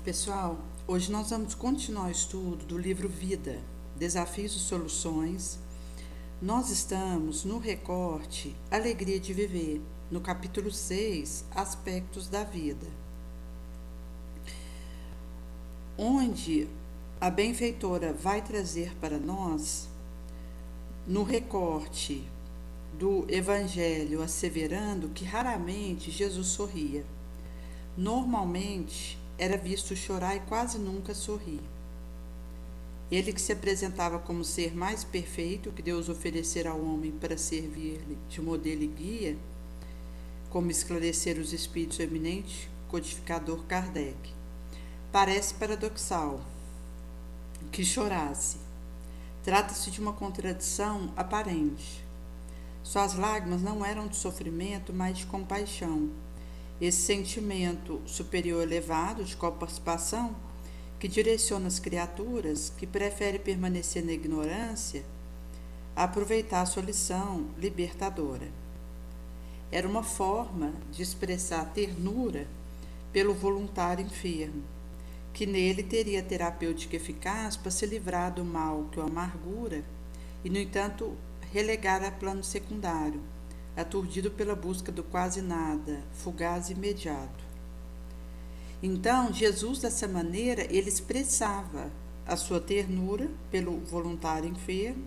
Pessoal, hoje nós vamos continuar o estudo do livro Vida, Desafios e Soluções. Nós estamos no recorte Alegria de Viver, no capítulo 6, Aspectos da Vida, onde a benfeitora vai trazer para nós, no recorte do Evangelho asseverando que raramente Jesus sorria. Normalmente era visto chorar e quase nunca sorrir. Ele que se apresentava como ser mais perfeito que Deus oferecera ao homem para servir-lhe de modelo e guia, como esclarecer os espíritos eminente codificador Kardec. Parece paradoxal que chorasse. Trata-se de uma contradição aparente. Suas lágrimas não eram de sofrimento, mas de compaixão. Esse sentimento superior elevado de coparticipação que direciona as criaturas que preferem permanecer na ignorância a aproveitar a sua lição libertadora. Era uma forma de expressar ternura pelo voluntário enfermo, que nele teria terapêutica eficaz para se livrar do mal que o amargura e, no entanto, relegar a plano secundário, aturdido pela busca do quase nada, fugaz e imediato. Então, Jesus, dessa maneira, ele expressava a sua ternura pelo voluntário enfermo,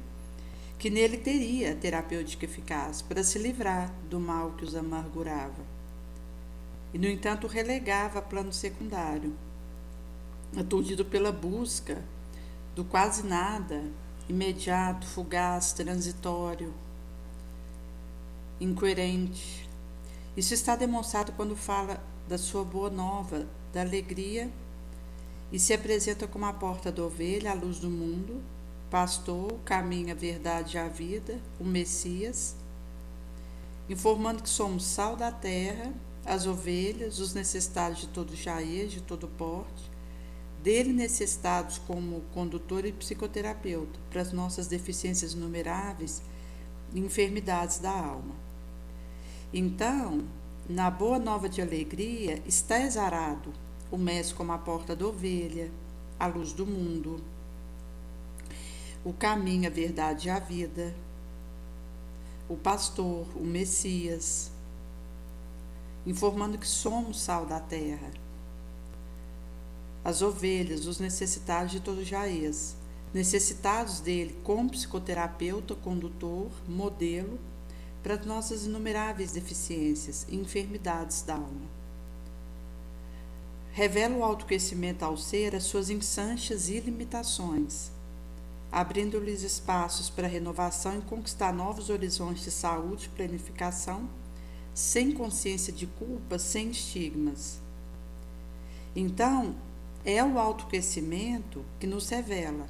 que nele teria terapêutica eficaz para se livrar do mal que os amargurava. E, no entanto, relegava a plano secundário, aturdido pela busca do quase nada, imediato, fugaz, transitório, incoerente. Isso está demonstrado quando fala da sua boa nova, da alegria, e se apresenta como a porta da ovelha, a luz do mundo, pastor, o caminho, a verdade e a vida, o Messias, informando que somos sal da terra, as ovelhas, os necessitados de todo jaez, de todo porte, dele necessitados como condutor e psicoterapeuta para as nossas deficiências inumeráveis e enfermidades da alma. Então, na boa nova de alegria, está exarado o mestre como a porta da ovelha, a luz do mundo, o caminho, a verdade e a vida, o pastor, o Messias, informando que somos sal da terra, as ovelhas, os necessitados de todo jaez, necessitados dele como psicoterapeuta, condutor, modelo, para as nossas inumeráveis deficiências e enfermidades da alma. Revela o autoconhecimento ao ser as suas insanchas e limitações, abrindo-lhes espaços para renovação e conquistar novos horizontes de saúde e planificação, sem consciência de culpa, sem estigmas. Então, é o autoconhecimento que nos revela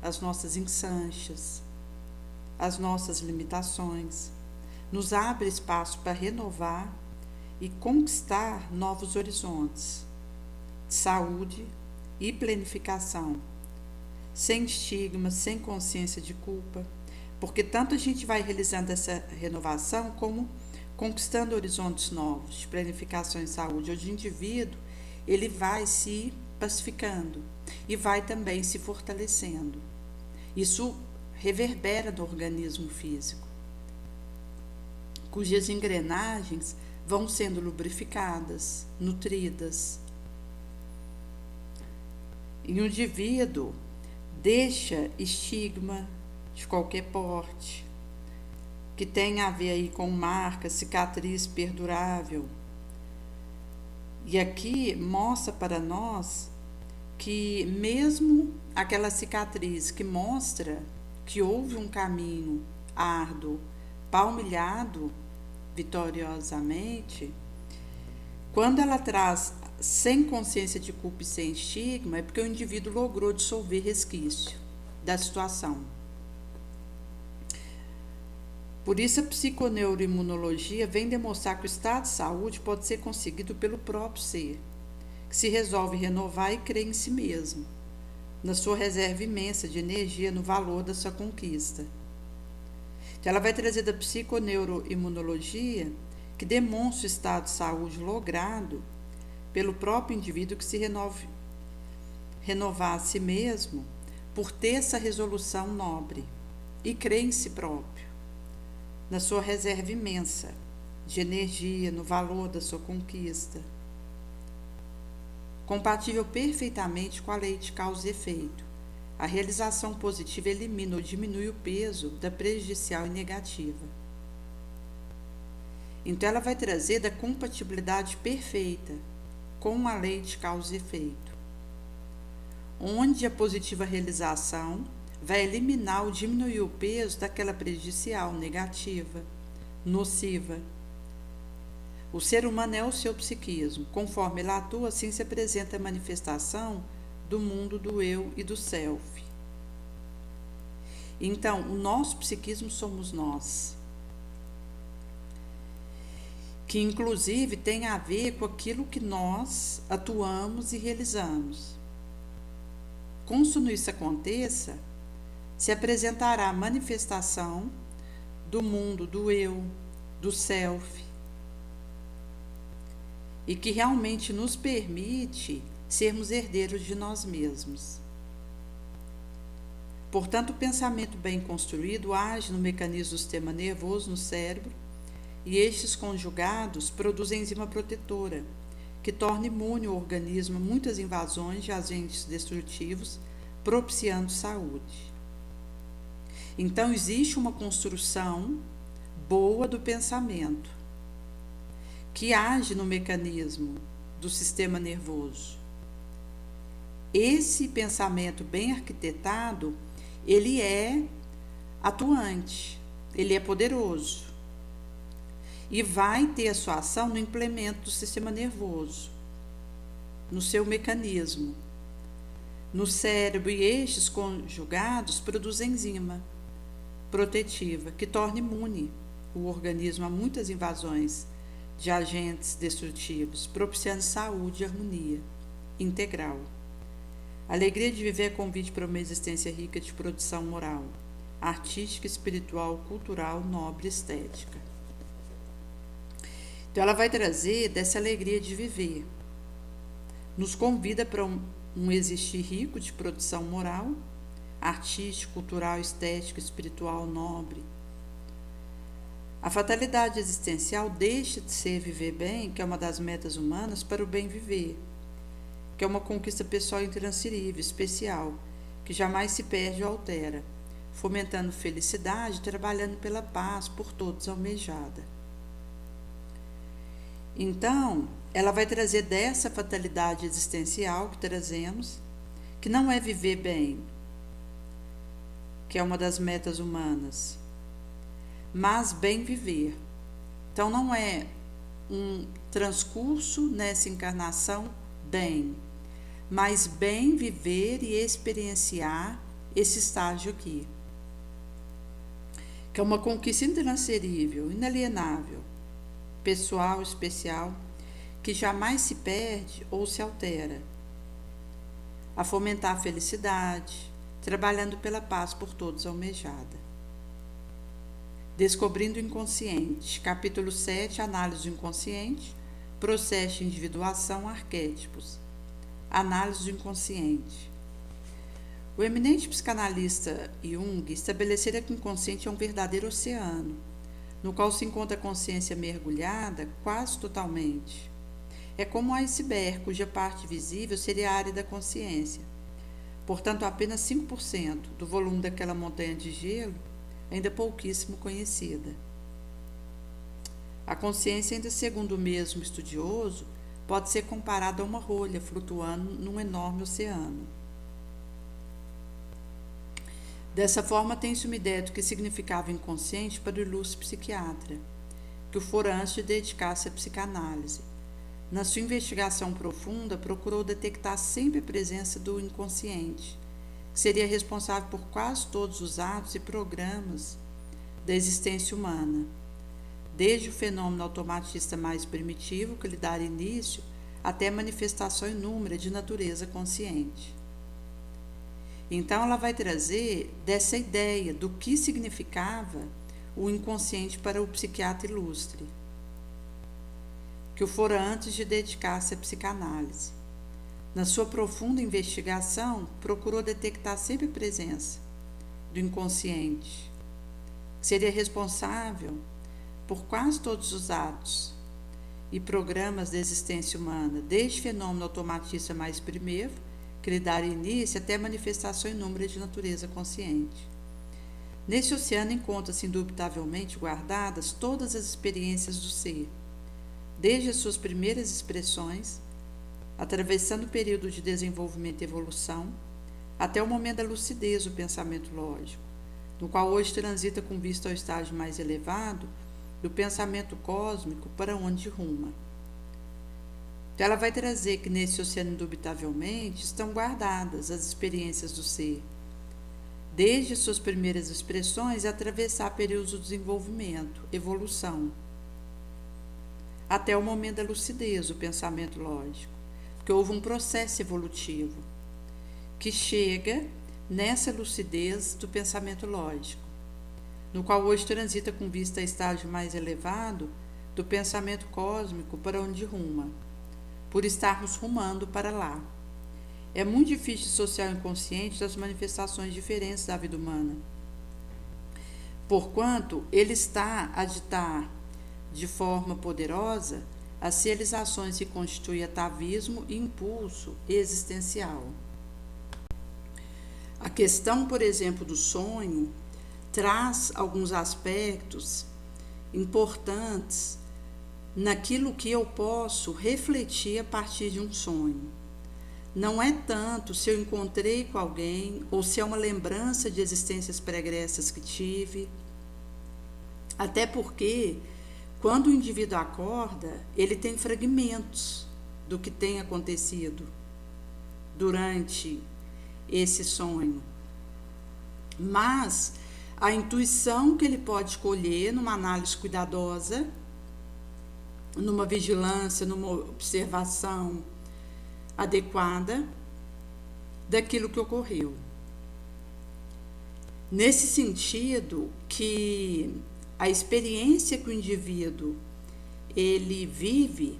as nossas insanchas, as nossas limitações, nos abre espaço para renovar e conquistar novos horizontes de saúde e planificação, sem estigma, sem consciência de culpa, porque tanto a gente vai realizando essa renovação como conquistando horizontes novos de planificação e saúde. Hoje o indivíduo ele vai se pacificando e vai também se fortalecendo. Isso reverbera no organismo físico, cujas engrenagens vão sendo lubrificadas, nutridas. E o indivíduo deixa estigma de qualquer porte, que tenha a ver aí com marca, cicatriz perdurável. E aqui mostra para nós que mesmo aquela cicatriz que mostra que houve um caminho árduo, palmilhado vitoriosamente, quando ela traz sem consciência de culpa e sem estigma, é porque o indivíduo logrou dissolver resquício da situação. Por isso a psiconeuroimunologia vem demonstrar que o estado de saúde pode ser conseguido pelo próprio ser, que se resolve renovar e crer em si mesmo, na sua reserva imensa de energia, no valor da sua conquista. Então, ela vai trazer da psiconeuroimunologia que demonstra o estado de saúde logrado pelo próprio indivíduo que se renove renovar a si mesmo por ter essa resolução nobre e crer em si próprio, na sua reserva imensa de energia, no valor da sua conquista, compatível perfeitamente com a lei de causa e efeito. A realização positiva elimina ou diminui o peso da prejudicial e negativa. Então ela vai trazer da compatibilidade perfeita com a lei de causa e efeito, onde a positiva realização vai eliminar ou diminuir o peso daquela prejudicial, negativa, nociva. O ser humano é o seu psiquismo. Conforme ele atua, assim se apresenta a manifestação do mundo do eu e do self. Então, o nosso psiquismo somos nós, que inclusive tem a ver com aquilo que nós atuamos e realizamos. Quando isso aconteça, se apresentará a manifestação do mundo do eu, do self, e que realmente nos permite sermos herdeiros de nós mesmos. Portanto, o pensamento bem construído age no mecanismo do sistema nervoso no cérebro, e estes conjugados produzem enzima protetora, que torna imune o organismo a muitas invasões de agentes destrutivos, propiciando saúde. Então, existe uma construção boa do pensamento, que age no mecanismo do sistema nervoso. Esse pensamento bem arquitetado, ele é atuante, ele é poderoso e vai ter a sua ação no implemento do sistema nervoso, no seu mecanismo, no cérebro, e estes conjugados produzem enzima protetiva que torna imune o organismo a muitas invasões de agentes destrutivos, propiciando saúde e harmonia integral. A alegria de viver é convite para uma existência rica de produção moral, artística, espiritual, cultural, nobre e estética. Então ela vai trazer dessa alegria de viver, nos convida para um existir rico de produção moral, artístico, cultural, estético, espiritual, nobre. A fatalidade existencial deixa de ser viver bem, que é uma das metas humanas, para o bem viver, que é uma conquista pessoal intransferível, especial, que jamais se perde ou altera, fomentando felicidade, trabalhando pela paz por todos almejada. Então, ela vai trazer dessa fatalidade existencial que trazemos, que não é viver bem, que é uma das metas humanas, mas bem viver. Então, não é um transcurso nessa encarnação bem, mas bem viver e experienciar esse estágio aqui, que é uma conquista intransferível, inalienável, pessoal, especial, que jamais se perde ou se altera, a fomentar a felicidade, trabalhando pela paz por todos almejada. Descobrindo o inconsciente, capítulo 7, análise do inconsciente, processo de individuação, arquétipos, análise do inconsciente. O eminente psicanalista Jung estabelecera que o inconsciente é um verdadeiro oceano, no qual se encontra a consciência mergulhada quase totalmente. É como um iceberg, cuja parte visível seria a área da consciência. Portanto, apenas 5% do volume daquela montanha de gelo, ainda pouquíssimo conhecida. A consciência, ainda segundo o mesmo estudioso, pode ser comparada a uma rolha flutuando num enorme oceano. Dessa forma, tem-se uma ideia do que significava inconsciente para o ilustre psiquiatra, que o fora antes de dedicar-se à psicanálise. Na sua investigação profunda, procurou detectar sempre a presença do inconsciente, que seria responsável por quase todos os atos e programas da existência humana, desde o fenômeno automatista mais primitivo, que lhe dá início, até a manifestação inúmera de natureza consciente. Então, ela vai trazer dessa ideia do que significava o inconsciente para o psiquiatra ilustre, que o fora antes de dedicar-se à psicanálise. na sua profunda investigação, procurou detectar sempre a presença do inconsciente, que seria responsável por quase todos os atos e programas da existência humana, desde fenômeno automatista mais primitivo, que lhe daria início, até manifestação inúmeras de natureza consciente. Nesse oceano encontram-se indubitavelmente guardadas todas as experiências do ser, desde as suas primeiras expressões, atravessando o período de desenvolvimento e evolução, até o momento da lucidez do pensamento lógico, no qual hoje transita com vista ao estágio mais elevado do pensamento cósmico para onde ruma. Então ela vai trazer que nesse oceano indubitavelmente estão guardadas as experiências do ser, desde suas primeiras expressões e atravessar períodos de desenvolvimento, evolução, até o momento da lucidez do pensamento lógico, porque houve um processo evolutivo que chega nessa lucidez do pensamento lógico, no qual hoje transita com vista a estágio mais elevado do pensamento cósmico para onde ruma, por estarmos rumando para lá. É muito difícil dissociar o inconsciente das manifestações diferentes da vida humana, porquanto ele está a ditar de forma poderosa as realizações que constituem atavismo e impulso existencial. A questão, por exemplo, do sonho traz alguns aspectos importantes naquilo que eu posso refletir a partir de um sonho. Não é tanto se eu encontrei com alguém ou se é uma lembrança de existências pregressas que tive, até porque quando o indivíduo acorda, ele tem fragmentos do que tem acontecido durante esse sonho. Mas a intuição que ele pode escolher numa análise cuidadosa, numa vigilância, numa observação adequada daquilo que ocorreu. Nesse sentido que a experiência que o indivíduo ele vive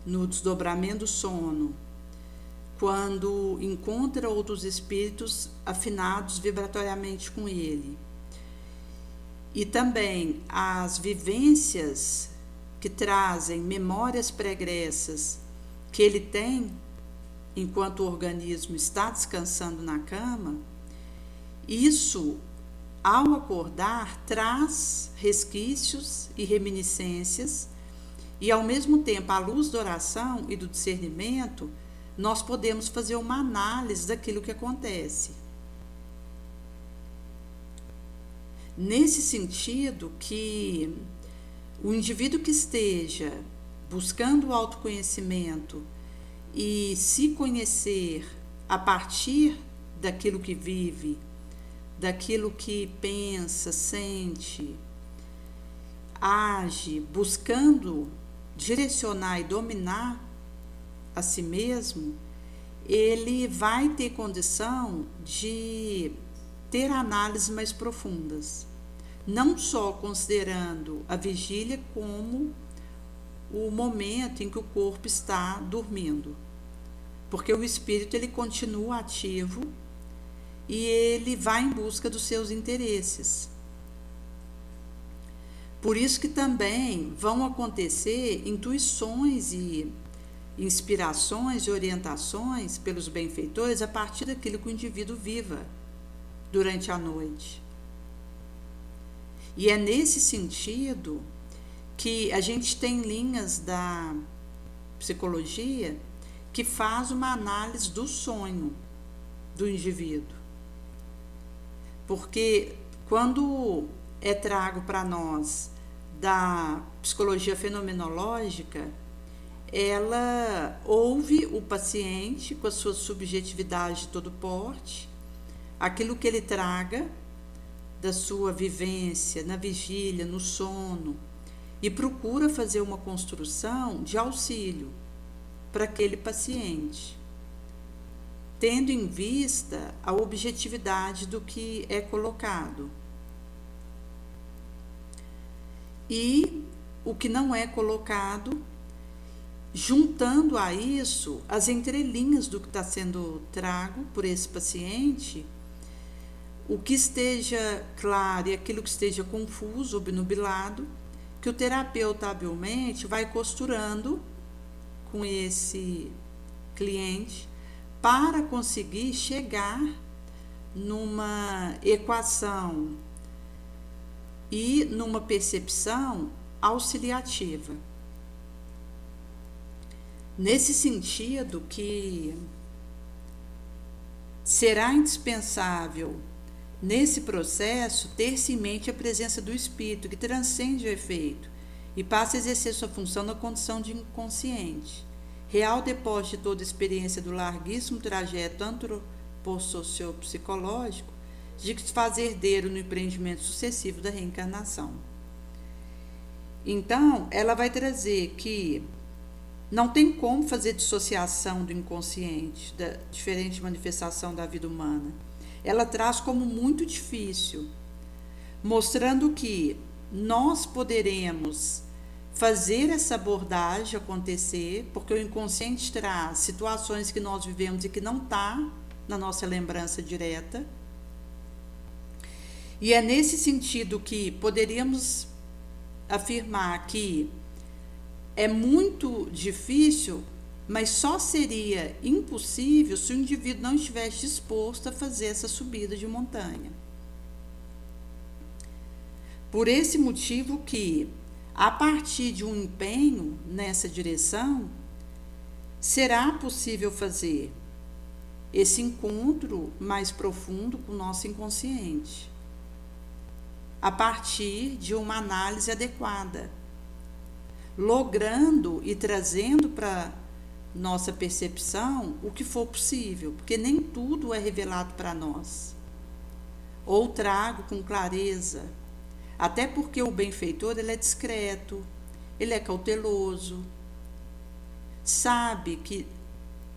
no desdobramento do sono, quando encontra outros espíritos afinados vibratoriamente com ele, e também as vivências que trazem memórias pregressas que ele tem enquanto o organismo está descansando na cama, isso, ao acordar, traz resquícios e reminiscências, e ao mesmo tempo, à luz da oração e do discernimento, nós podemos fazer uma análise daquilo que acontece. Nesse sentido que o indivíduo que esteja buscando o autoconhecimento e se conhecer a partir daquilo que vive, daquilo que pensa, sente, age, buscando direcionar e dominar a si mesmo, ele vai ter condição de ter análises mais profundas, não só considerando a vigília como o momento em que o corpo está dormindo, porque o espírito ele continua ativo e ele vai em busca dos seus interesses. Por isso que também vão acontecer intuições e inspirações e orientações pelos benfeitores a partir daquilo que o indivíduo viva durante a noite. E é nesse sentido que a gente tem linhas da psicologia que faz uma análise do sonho do indivíduo. Porque quando é trago para nós da psicologia fenomenológica, ela ouve o paciente com a sua subjetividade de todo porte, aquilo que ele traga da sua vivência na vigília, no sono, e procura fazer uma construção de auxílio para aquele paciente, tendo em vista a objetividade do que é colocado. E o que não é colocado, juntando a isso as entrelinhas do que está sendo trago por esse paciente, o que esteja claro e aquilo que esteja confuso, obnubilado, que o terapeuta habilmente vai costurando com esse cliente para conseguir chegar numa equação e numa percepção auxiliativa. Nesse sentido que será indispensável nesse processo ter-se em mente a presença do espírito que transcende o efeito e passa a exercer sua função na condição de inconsciente, real depósito de toda a experiência do larguíssimo trajeto antropossociopsicológico de se fazer herdeiro no empreendimento sucessivo da reencarnação. Então, ela vai trazer que não tem como fazer dissociação do inconsciente, da diferente manifestação da vida humana. Ela traz como muito difícil, mostrando que nós poderemos fazer essa abordagem acontecer, porque o inconsciente traz situações que nós vivemos e que não está na nossa lembrança direta. E é nesse sentido que poderíamos afirmar que é muito difícil, mas só seria impossível se o indivíduo não estivesse disposto a fazer essa subida de montanha. Por esse motivo que, a partir de um empenho nessa direção, será possível fazer esse encontro mais profundo com o nosso inconsciente, a partir de uma análise adequada, logrando e trazendo para nossa percepção o que for possível, porque nem tudo é revelado para nós, ou trago com clareza, até porque o benfeitor ele é discreto, ele é cauteloso, sabe que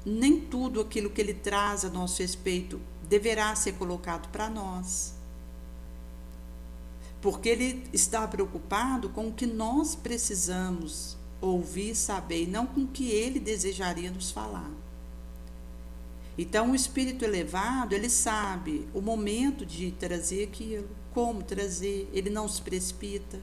nem tudo aquilo que ele traz a nosso respeito deverá ser colocado para nós, porque ele está preocupado com o que nós precisamos ouvir, saber, e não com o que ele desejaria nos falar. Então, o espírito elevado, ele sabe o momento de trazer aquilo, como trazer, ele não se precipita.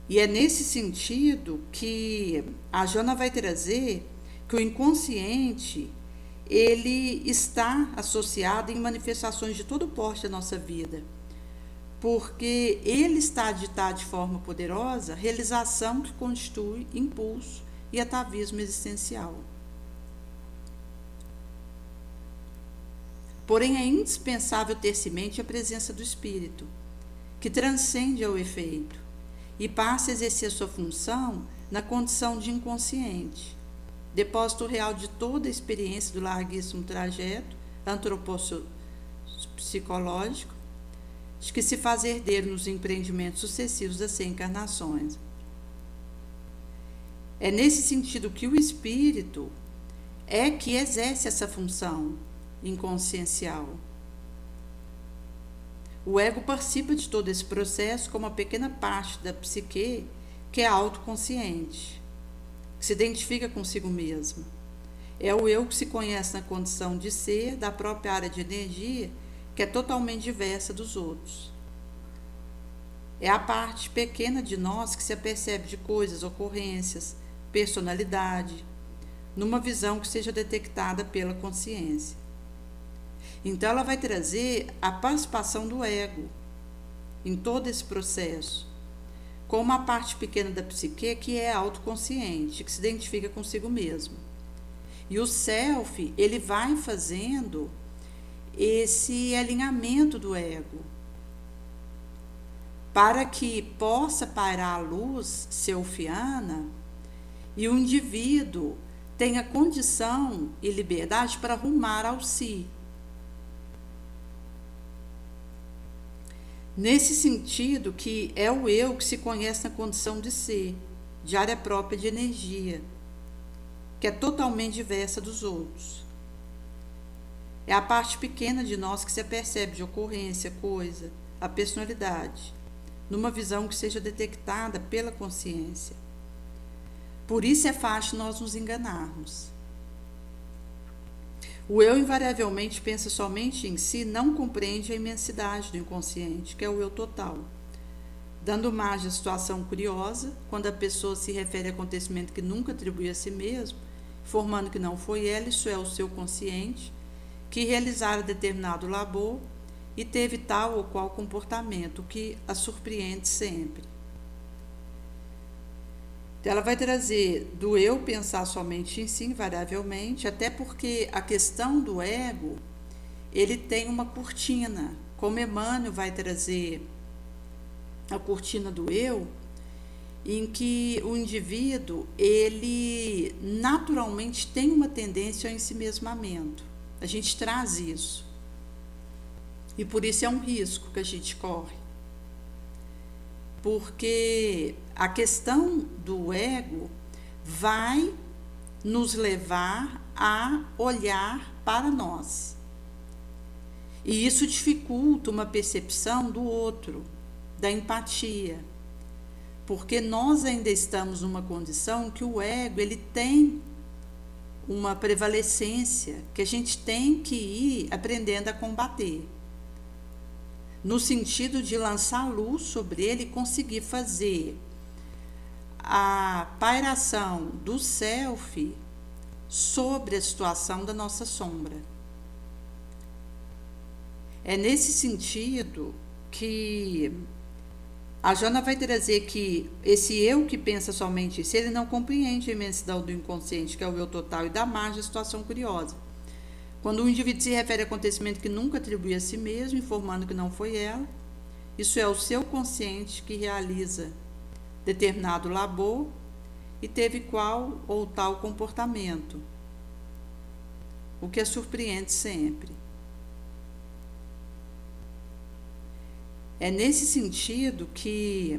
E é nesse sentido que a Joana vai trazer que o inconsciente ele está associado em manifestações de todo porte da nossa vida, porque ele está a ditar de forma poderosa realização que constitui impulso e atavismo existencial. Porém, é indispensável ter-se em mente a presença do espírito, que transcende ao efeito e passa a exercer sua função na condição de inconsciente, depósito real de toda a experiência do larguíssimo trajeto antropopsicológico, de que se faz herdeiro nos empreendimentos sucessivos das reencarnações. É nesse sentido que o espírito é que exerce essa função inconsciencial. O ego participa de todo esse processo como uma pequena parte da psique que é autoconsciente, que se identifica consigo mesmo. É o eu que se conhece na condição de ser da própria área de energia, que é totalmente diversa dos outros. É a parte pequena de nós que se apercebe de coisas, ocorrências, personalidade, numa visão que seja detectada pela consciência. Então, ela vai trazer a participação do ego em todo esse processo, como uma parte pequena da psique que é autoconsciente, que se identifica consigo mesmo. E o self, ele vai fazendo esse alinhamento do ego, para que possa pairar a luz selfiana e o indivíduo tenha condição e liberdade para rumar ao si. Nesse sentido que é o eu que se conhece na condição de ser, de área própria de energia, que é totalmente diversa dos outros. É a parte pequena de nós que se apercebe de ocorrência, coisa, a personalidade, numa visão que seja detectada pela consciência. Por isso é fácil nós nos enganarmos. O eu invariavelmente pensa somente em si, não compreende a imensidade do inconsciente, que é o eu total. Dando margem à situação curiosa, quando a pessoa se refere a acontecimento que nunca atribuiu a si mesmo, informando que não foi ela, isso é o seu consciente, que realizara determinado labor e teve tal ou qual comportamento, que a surpreende sempre. Ela vai trazer do eu pensar somente em si, invariavelmente, até porque a questão do ego, ele tem uma cortina, como Emmanuel vai trazer a cortina do eu, em que o indivíduo, ele naturalmente tem uma tendência ao ensimesmamento. A gente traz isso. E por isso é um risco que a gente corre. Porque a questão do ego vai nos levar a olhar para nós. E isso dificulta uma percepção do outro, da empatia. Porque nós ainda estamos numa condição que o ego, ele tem uma prevalecência que a gente tem que ir aprendendo a combater. No sentido de lançar luz sobre ele e conseguir fazer a pairação do self sobre a situação da nossa sombra. É nesse sentido que a Joana vai trazer que esse eu que pensa somente isso, ele não compreende a imensidão do inconsciente, que é o eu total, e dá margem à situação curiosa. Quando o indivíduo se refere a acontecimento que nunca atribui a si mesmo, informando que não foi ela, isso é o seu consciente que realiza determinado labor e teve qual ou tal comportamento, o que a surpreende sempre. É nesse sentido que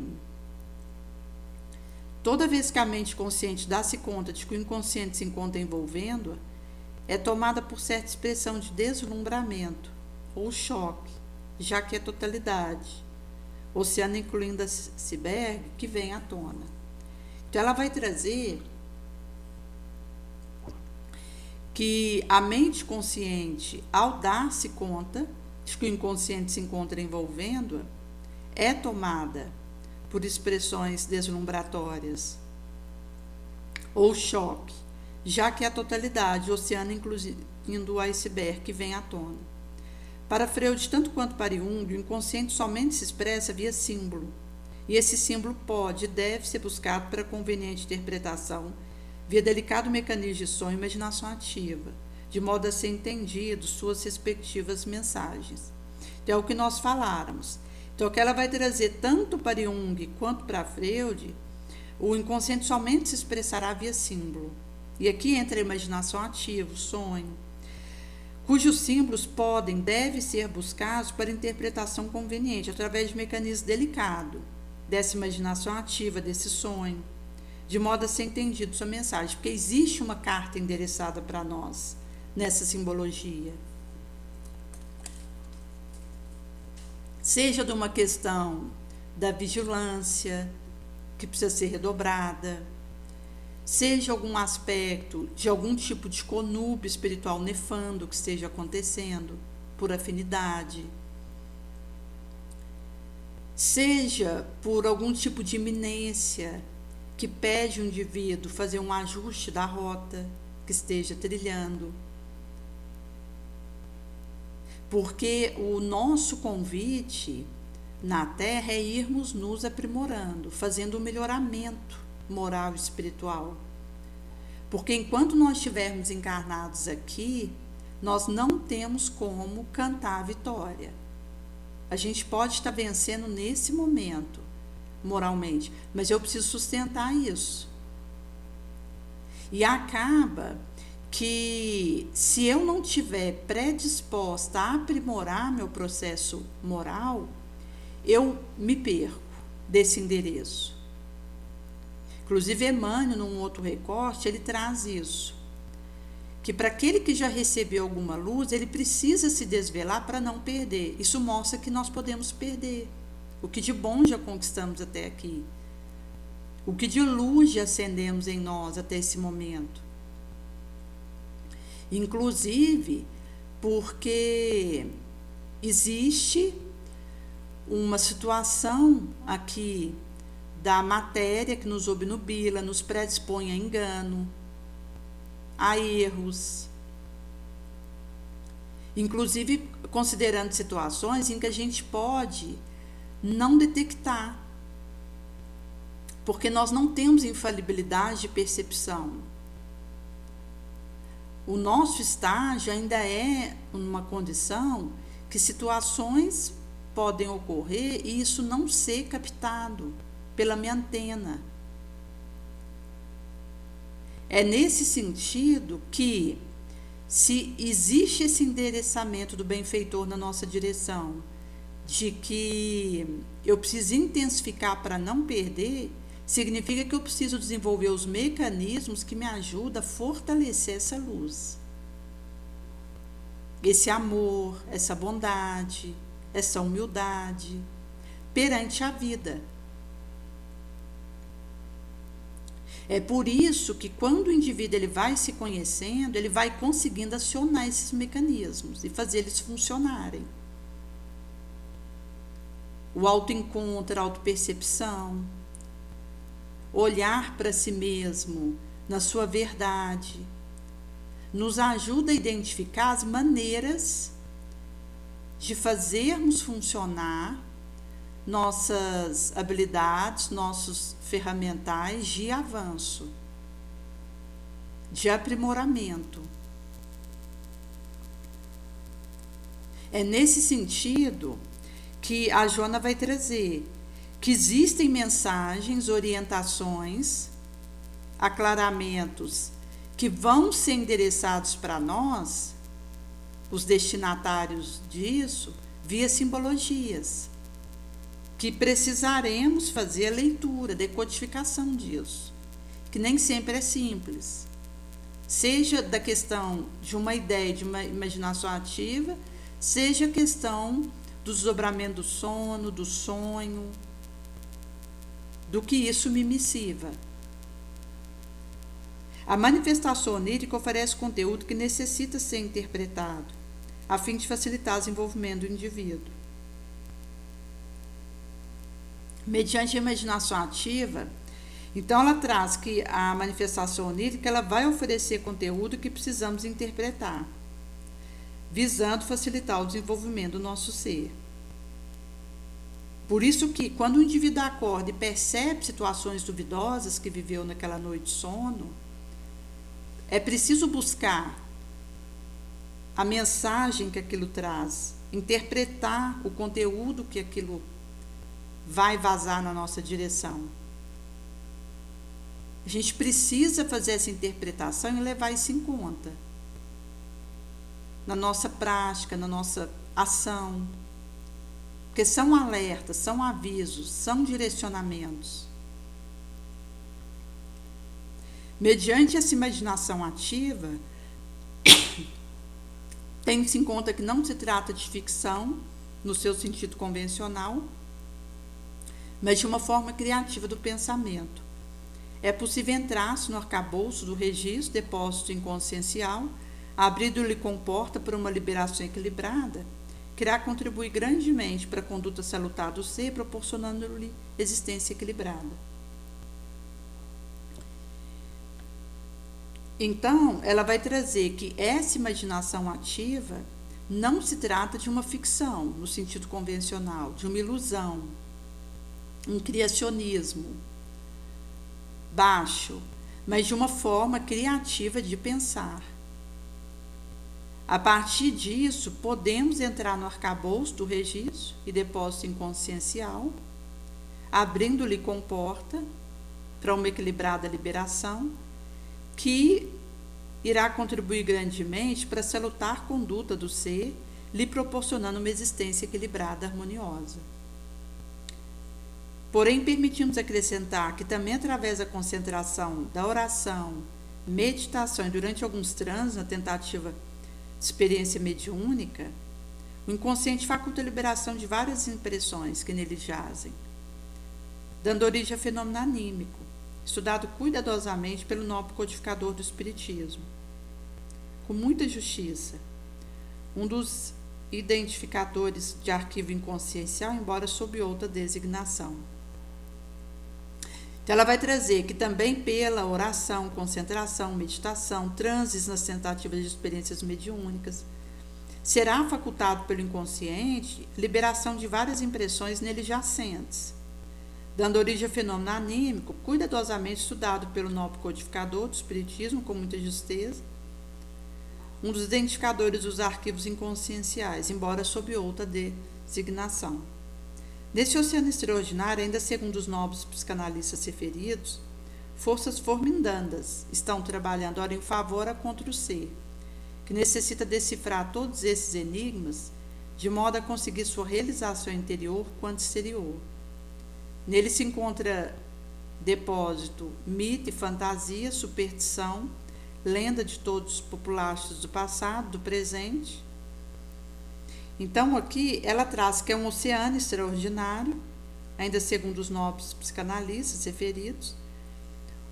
toda vez que a mente consciente dá-se conta de que o inconsciente se encontra envolvendo-a, é tomada por certa expressão de deslumbramento ou choque, já que é totalidade, oceano incluindo a iceberg, que vem à tona. Então ela vai trazer que a mente consciente, ao dar-se conta de que o inconsciente se encontra envolvendo-a, é tomada por expressões deslumbratórias ou choque, já que é a totalidade, o oceano incluindo o iceberg, que vem à tona. Para Freud, tanto quanto para Jung, o inconsciente somente se expressa via símbolo, e esse símbolo pode e deve ser buscado para conveniente interpretação via delicado mecanismo de sonho e imaginação ativa, de modo a ser entendido suas respectivas mensagens. Então, é o que nós faláramos. Então, o que ela vai trazer tanto para Jung quanto para Freud, o inconsciente somente se expressará via símbolo. E aqui entra a imaginação ativa, o sonho, cujos símbolos devem ser buscados para interpretação conveniente, através de mecanismo delicado dessa imaginação ativa, desse sonho, de modo a ser entendido sua mensagem, porque existe uma carta endereçada para nós nessa simbologia. Seja de uma questão da vigilância, que precisa ser redobrada, seja algum aspecto de algum tipo de conúbio espiritual nefando que esteja acontecendo por afinidade, seja por algum tipo de iminência que pede o indivíduo fazer um ajuste da rota que esteja trilhando. Porque o nosso convite na Terra é irmos nos aprimorando, fazendo um melhoramento moral e espiritual. Porque enquanto nós estivermos encarnados aqui, nós não temos como cantar a vitória. A gente pode estar vencendo nesse momento, moralmente, mas eu preciso sustentar isso. E acaba que, se eu não estiver predisposta a aprimorar meu processo moral, eu me perco desse endereço. Inclusive, Emmanuel, num outro recorte, ele traz isso, que para aquele que já recebeu alguma luz, ele precisa se desvelar para não perder. Isso mostra que nós podemos perder o que de bom já conquistamos até aqui. O que de luz já acendemos em nós até esse momento? Inclusive, porque existe uma situação aqui da matéria que nos obnubila, nos predispõe a engano, a erros, inclusive considerando situações em que a gente pode não detectar, porque nós não temos infalibilidade de percepção. O nosso estágio ainda é uma condição que situações podem ocorrer e isso não ser captado pela minha antena. É nesse sentido que, se existe esse endereçamento do benfeitor na nossa direção, de que eu preciso intensificar para não perder, significa que eu preciso desenvolver os mecanismos que me ajudam a fortalecer essa luz, esse amor, essa bondade, essa humildade perante a vida. É por isso que quando o indivíduo ele vai se conhecendo, ele vai conseguindo acionar esses mecanismos e fazer eles funcionarem. O autoencontro, a autopercepção, olhar para si mesmo na sua verdade, nos ajuda a identificar as maneiras de fazermos funcionar nossas habilidades, nossos ferramentais de avanço, de aprimoramento. É nesse sentido que a Joana vai trazer que existem mensagens, orientações, aclaramentos que vão ser endereçados para nós, os destinatários disso, via simbologias, que precisaremos fazer a leitura, decodificação disso, que nem sempre é simples. Seja da questão de uma ideia, de uma imaginação ativa, seja a questão do desdobramento do sono, do sonho, do que isso me missiva. A manifestação onírica oferece conteúdo que necessita ser interpretado, a fim de facilitar o desenvolvimento do indivíduo. Mediante a imaginação ativa, então ela traz que a manifestação onírica ela vai oferecer conteúdo que precisamos interpretar, visando facilitar o desenvolvimento do nosso ser. Por isso que, quando o indivíduo acorda e percebe situações duvidosas que viveu naquela noite de sono, é preciso buscar a mensagem que aquilo traz, interpretar o conteúdo que aquilo vai vazar na nossa direção. A gente precisa fazer essa interpretação e levar isso em conta na nossa prática, na nossa ação, porque são alertas, são avisos, são direcionamentos. Mediante essa imaginação ativa, tem-se em conta que não se trata de ficção, no seu sentido convencional, mas de uma forma criativa do pensamento. É possível entrar-se no arcabouço do registro, depósito inconsciencial, abrindo-lhe comporta para uma liberação equilibrada, que irá contribuir grandemente para a conduta salutar do ser, proporcionando-lhe existência equilibrada. Então, ela vai trazer que essa imaginação ativa não se trata de uma ficção, no sentido convencional, de uma ilusão, um criacionismo baixo, mas de uma forma criativa de pensar. A partir disso, podemos entrar no arcabouço do registro e depósito inconsciencial, abrindo-lhe comporta para uma equilibrada liberação, que irá contribuir grandemente para a salutar conduta do ser, lhe proporcionando uma existência equilibrada, harmoniosa. Porém, permitimos acrescentar que também através da concentração, da oração, meditação e durante alguns transes na tentativa de experiência mediúnica, o inconsciente faculta a liberação de várias impressões que nele jazem, dando origem a fenômeno anímico, estudado cuidadosamente pelo nobre codificador do Espiritismo, com muita justiça. Um dos identificadores de arquivo inconsciencial, embora sob outra designação. Então, ela vai trazer que também pela oração, concentração, meditação, transes nas tentativas de experiências mediúnicas, será facultado pelo inconsciente liberação de várias impressões nele jacentes, dando origem a fenômeno anímico, cuidadosamente estudado pelo nobre codificador do Espiritismo, com muita justeza, um dos identificadores dos arquivos inconscienciais, embora sob outra designação. Nesse oceano extraordinário, ainda segundo os nobres psicanalistas referidos, forças formindandas estão trabalhando ora em favor, ora contra o ser, que necessita decifrar todos esses enigmas de modo a conseguir sua realização interior quanto exterior. Nele se encontra depósito, mito e fantasia, superstição, lenda de todos os populares do passado, do presente. Então, aqui ela traz que é um oceano extraordinário, ainda segundo os nobres psicanalistas referidos,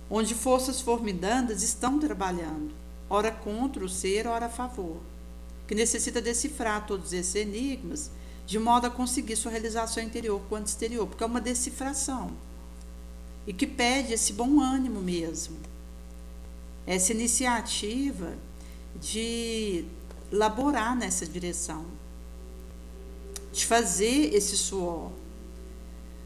onde forças formidandas estão trabalhando, ora contra o ser, ora a favor, que necessita decifrar todos esses enigmas, de modo a conseguir sua realização interior quanto exterior, porque é uma decifração, e que pede esse bom ânimo mesmo, essa iniciativa de laborar nessa direção, de fazer esse suor,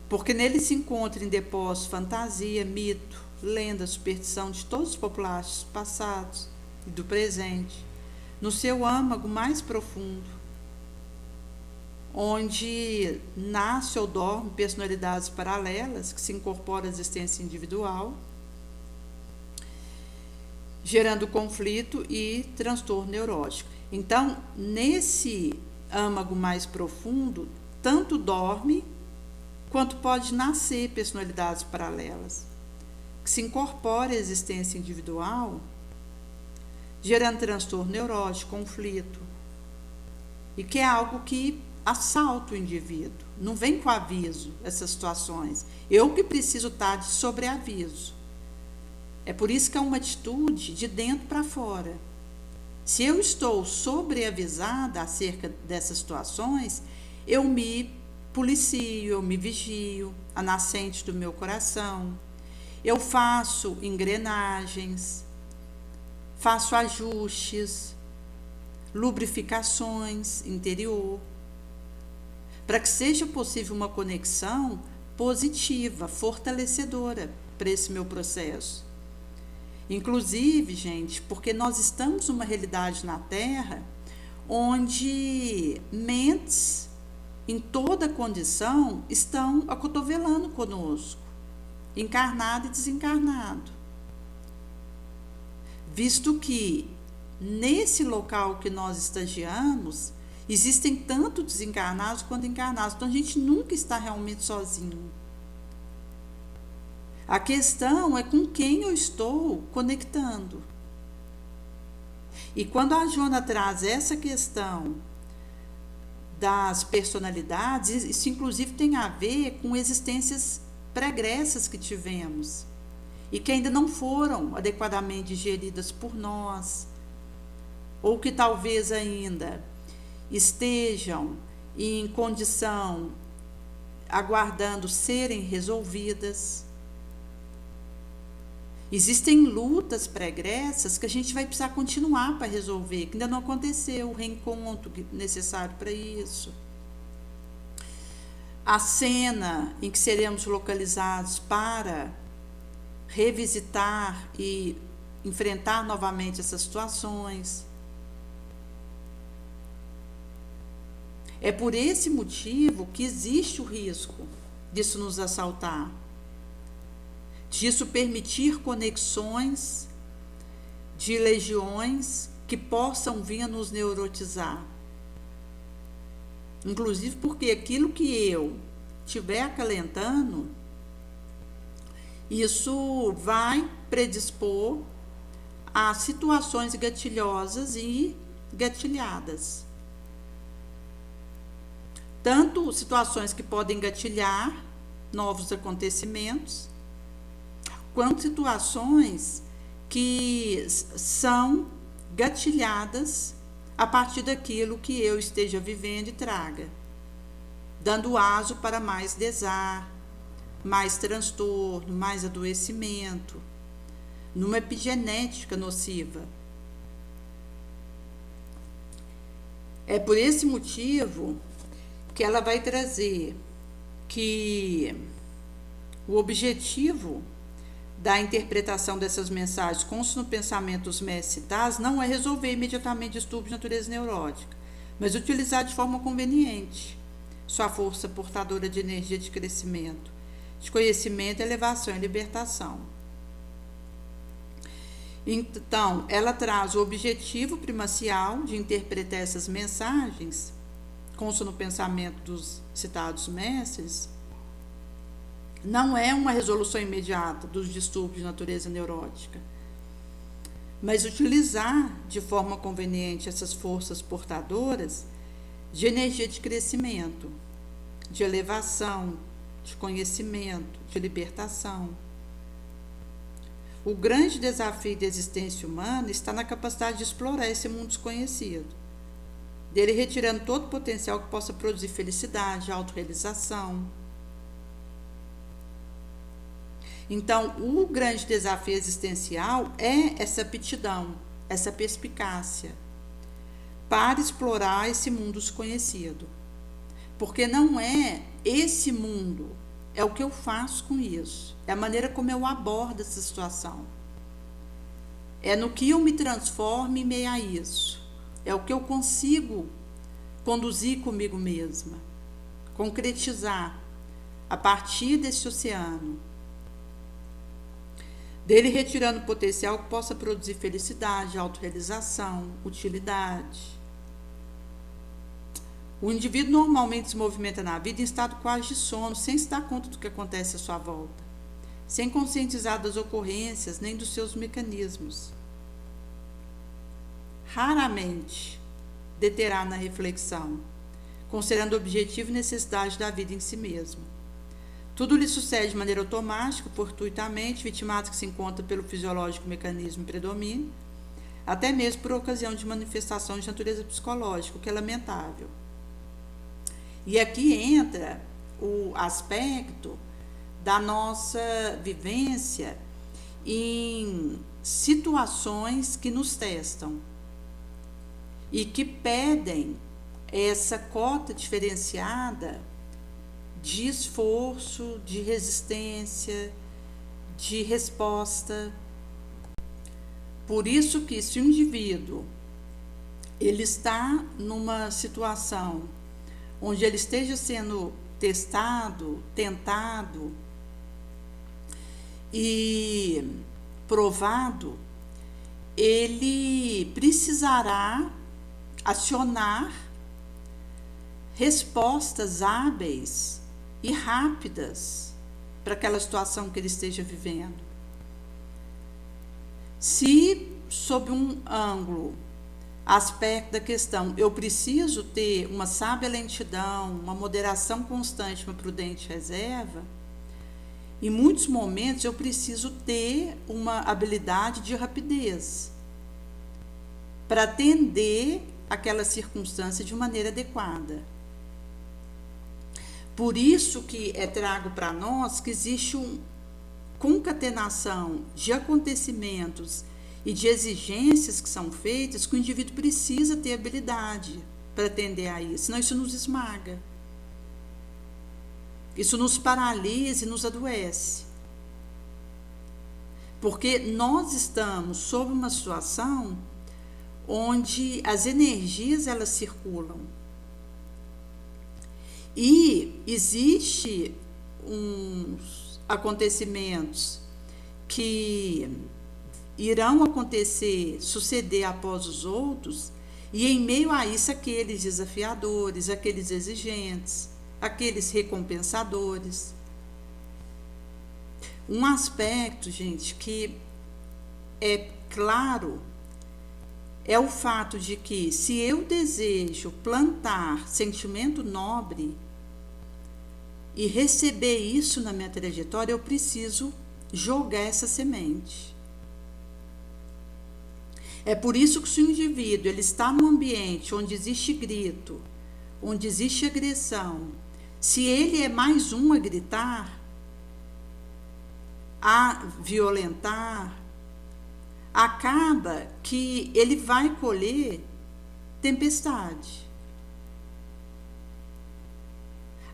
porque nele se encontra em depósito fantasia, mito, lenda, superstição de todos os populares passados e do presente, no seu âmago mais profundo, onde nasce ou dorme personalidades paralelas que se incorporam à existência individual, gerando conflito e transtorno neurótico. Então, nesse âmago mais profundo, tanto dorme quanto pode nascer personalidades paralelas, que se incorporam à existência individual, gerando transtorno neurótico, conflito, e que é algo que assalta o indivíduo, não vem com aviso essas situações. Eu que preciso estar de sobreaviso. É por isso que é uma atitude de dentro para fora. Se eu estou sobreavisada acerca dessas situações, eu me policio, eu me vigio, a nascente do meu coração. Eu faço engrenagens, faço ajustes, lubrificações interior, para que seja possível uma conexão positiva, fortalecedora para esse meu processo. Inclusive, gente, porque nós estamos numa realidade na Terra onde mentes em toda condição estão acotovelando conosco, encarnado e desencarnado. Visto que nesse local que nós estagiamos, existem tanto desencarnados quanto encarnados, então a gente nunca está realmente sozinho. A questão é com quem eu estou conectando. E quando a Joana traz essa questão das personalidades, isso inclusive tem a ver com existências pregressas que tivemos e que ainda não foram adequadamente digeridas por nós, ou que talvez ainda estejam em condição, aguardando serem resolvidas. Existem lutas pregressas que a gente vai precisar continuar para resolver, que ainda não aconteceu o reencontro necessário para isso. A cena em que seremos localizados para revisitar e enfrentar novamente essas situações. É por esse motivo que existe o risco disso nos assaltar, disso permitir conexões de legiões que possam vir a nos neurotizar. Inclusive porque aquilo que eu estiver acalentando, isso vai predispor a situações gatilhosas e gatilhadas. Tanto situações que podem gatilhar novos acontecimentos, quanto situações que são gatilhadas a partir daquilo que eu esteja vivendo e traga, dando aso para mais desar, mais transtorno, mais adoecimento, numa epigenética nociva. É por esse motivo que ela vai trazer que o objetivo da interpretação dessas mensagens consta no pensamento dos mestres citados não é resolver imediatamente distúrbios de natureza neurótica, mas utilizar de forma conveniente sua força portadora de energia de crescimento, de conhecimento, elevação e libertação. Então, ela traz o objetivo primacial de interpretar essas mensagens, consta no pensamento dos citados mestres, não é uma resolução imediata dos distúrbios de natureza neurótica, mas utilizar de forma conveniente essas forças portadoras de energia de crescimento, de elevação, de conhecimento, de libertação. O grande desafio da existência humana está na capacidade de explorar esse mundo desconhecido, dele retirando todo o potencial que possa produzir felicidade, autorrealização. Então, o grande desafio existencial é essa aptidão, essa perspicácia para explorar esse mundo desconhecido. Porque não é esse mundo, é o que eu faço com isso, é a maneira como eu abordo essa situação. É no que eu me transformo em meio a isso. É o que eu consigo conduzir comigo mesma, concretizar a partir desse oceano, dele retirando o potencial que possa produzir felicidade, autorrealização, utilidade. O indivíduo normalmente se movimenta na vida em estado quase de sono, sem se dar conta do que acontece à sua volta, sem conscientizar das ocorrências nem dos seus mecanismos. Raramente deterá na reflexão, considerando o objetivo e necessidade da vida em si mesmo. Tudo lhe sucede de maneira automática, fortuitamente, vitimado que se encontra pelo fisiológico mecanismo em predomínio, até mesmo por ocasião de manifestação de natureza psicológica, o que é lamentável. E aqui entra o aspecto da nossa vivência em situações que nos testam e que pedem essa cota diferenciada de esforço, de resistência, de resposta. Por isso que se o indivíduo ele está numa situação onde ele esteja sendo testado, tentado e provado, ele precisará acionar respostas hábeis e rápidas para aquela situação que ele esteja vivendo. Se, sob um ângulo, aspecto da questão, eu preciso ter uma sábia lentidão, uma moderação constante, uma prudente reserva, em muitos momentos eu preciso ter uma habilidade de rapidez para atender aquela circunstância de maneira adequada. Por isso que é trago para nós que existe uma concatenação de acontecimentos e de exigências que são feitas que o indivíduo precisa ter habilidade para atender a isso, senão isso nos esmaga. Isso nos paralisa e nos adoece. Porque nós estamos sob uma situação onde as energias elas circulam. E existe uns acontecimentos que irão acontecer, suceder após os outros, e em meio a isso aqueles desafiadores, aqueles exigentes, aqueles recompensadores. Um aspecto, gente, que é claro, é o fato de que se eu desejo plantar sentimento nobre e receber isso na minha trajetória, eu preciso jogar essa semente. É por isso que se o indivíduo ele está num ambiente onde existe grito, onde existe agressão, se ele é mais um a gritar, a violentar, acaba que ele vai colher tempestade.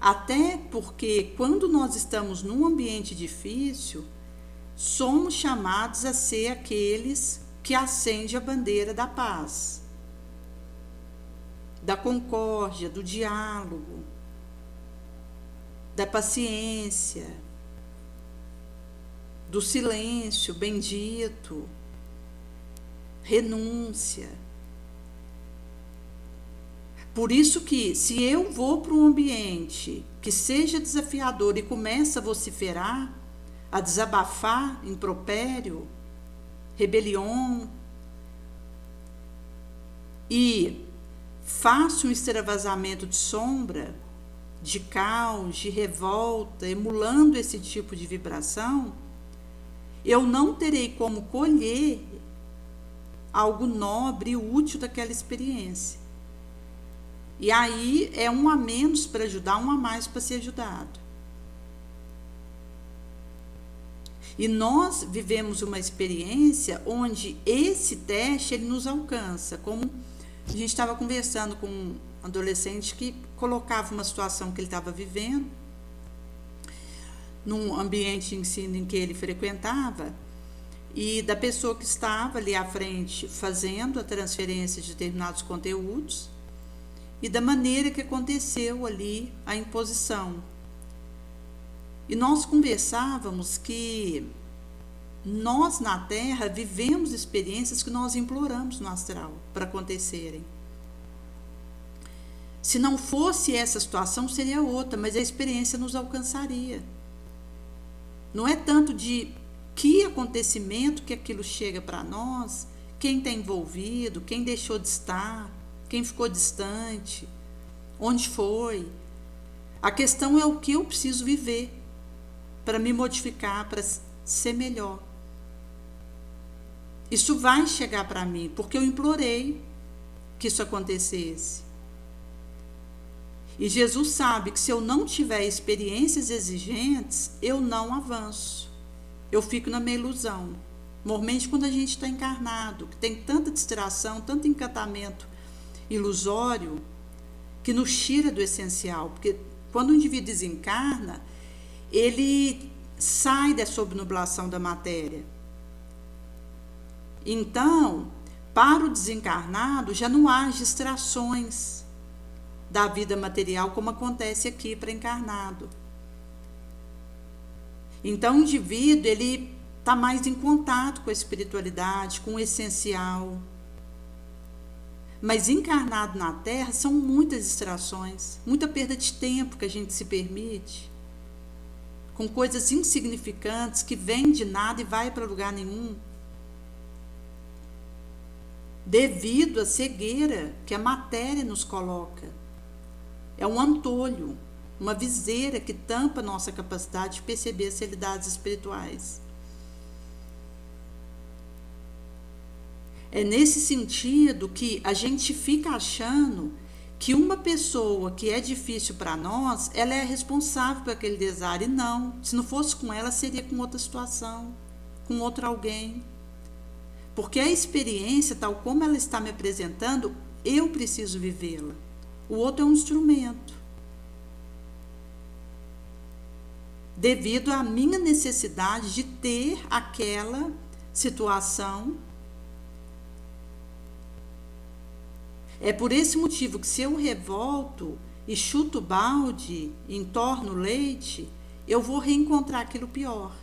Até porque quando nós estamos num ambiente difícil, somos chamados a ser aqueles que acendem a bandeira da paz, da concórdia, do diálogo, da paciência, do silêncio bendito, renúncia. Por isso que, se eu vou para um ambiente que seja desafiador e começa a vociferar, a desabafar impropério, rebelião, e faço um extravasamento de sombra, de caos, de revolta, emulando esse tipo de vibração, eu não terei como colher algo nobre e útil daquela experiência. E aí é um a menos para ajudar, um a mais para ser ajudado. E nós vivemos uma experiência onde esse teste ele nos alcança, como a gente estava conversando com um adolescente que colocava uma situação que ele estava vivendo num ambiente de ensino em que ele frequentava, e da pessoa que estava ali à frente fazendo a transferência de determinados conteúdos e da maneira que aconteceu ali a imposição. E nós conversávamos que nós na Terra vivemos experiências que nós imploramos no astral para acontecerem. Se não fosse essa situação, seria outra, mas a experiência nos alcançaria. Não é tanto de que acontecimento que aquilo chega para nós, quem está envolvido, quem deixou de estar, quem ficou distante, onde foi. A questão é o que eu preciso viver para me modificar, para ser melhor. Isso vai chegar para mim, porque eu implorei que isso acontecesse. E Jesus sabe que se eu não tiver experiências exigentes, eu não avanço. Eu fico na minha ilusão. Normalmente quando a gente está encarnado, que tem tanta distração, tanto encantamento ilusório, que nos tira do essencial. Porque quando o indivíduo desencarna, ele sai dessa obnublação da matéria. Então, para o desencarnado, já não há distrações da vida material como acontece aqui para encarnado. Então, o indivíduo ele está mais em contato com a espiritualidade, com o essencial. Mas encarnado na Terra são muitas distrações, muita perda de tempo que a gente se permite, com coisas insignificantes que vêm de nada e vai para lugar nenhum, devido à cegueira que a matéria nos coloca. É um antolho, uma viseira que tampa a nossa capacidade de perceber as realidades espirituais. É nesse sentido que a gente fica achando que uma pessoa que é difícil para nós, ela é responsável por aquele desar. E não, se não fosse com ela, seria com outra situação, com outro alguém. Porque a experiência, tal como ela está me apresentando, eu preciso vivê-la. O outro é um instrumento. Devido à minha necessidade de ter aquela situação. É por esse motivo que se eu revolto e chuto o balde, entorno o leite, eu vou reencontrar aquilo pior.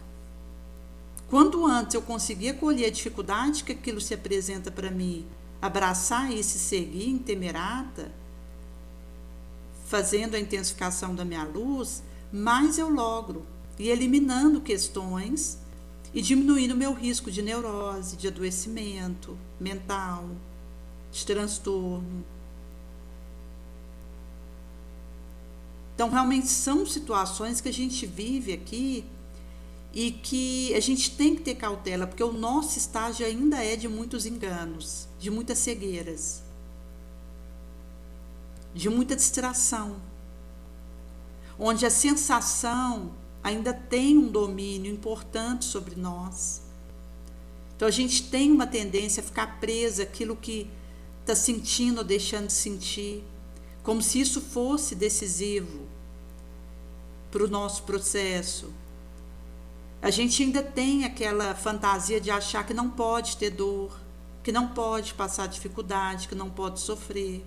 Quanto antes eu conseguir acolher a dificuldade que aquilo se apresenta para mim, abraçar isso e seguir intemerata, fazendo a intensificação da minha luz, mais eu logro, e eliminando questões e diminuindo o meu risco de neurose, de adoecimento mental, de transtorno. Então, realmente são situações que a gente vive aqui e que a gente tem que ter cautela, porque o nosso estágio ainda é de muitos enganos, de muitas cegueiras, de muita distração, onde a sensação ainda tem um domínio importante sobre nós. Então a gente tem uma tendência a ficar presa àquilo que está sentindo ou deixando de sentir, como se isso fosse decisivo para o nosso processo. A gente ainda tem aquela fantasia de achar que não pode ter dor, que não pode passar dificuldade, que não pode sofrer,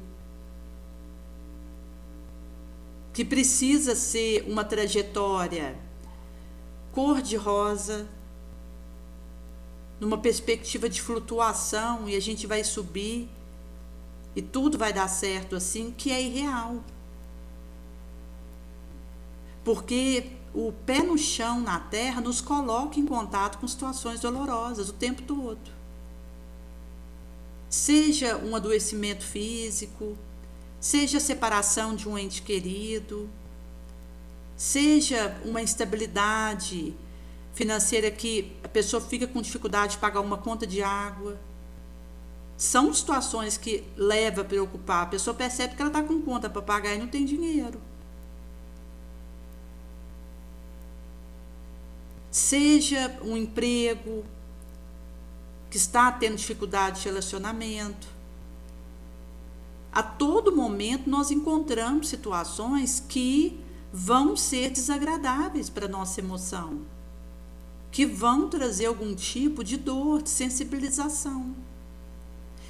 que precisa ser uma trajetória cor-de-rosa, numa perspectiva de flutuação, e a gente vai subir e tudo vai dar certo assim, que é irreal. Porque o pé no chão na terra nos coloca em contato com situações dolorosas o tempo todo. Seja um adoecimento físico, seja a separação de um ente querido, seja uma instabilidade financeira que a pessoa fica com dificuldade de pagar uma conta de água. São situações que levam a preocupar. A pessoa percebe que ela está com conta para pagar e não tem dinheiro. Seja um emprego que está tendo dificuldade de relacionamento. A todo momento nós encontramos situações que vão ser desagradáveis para a nossa emoção, que vão trazer algum tipo de dor, de sensibilização.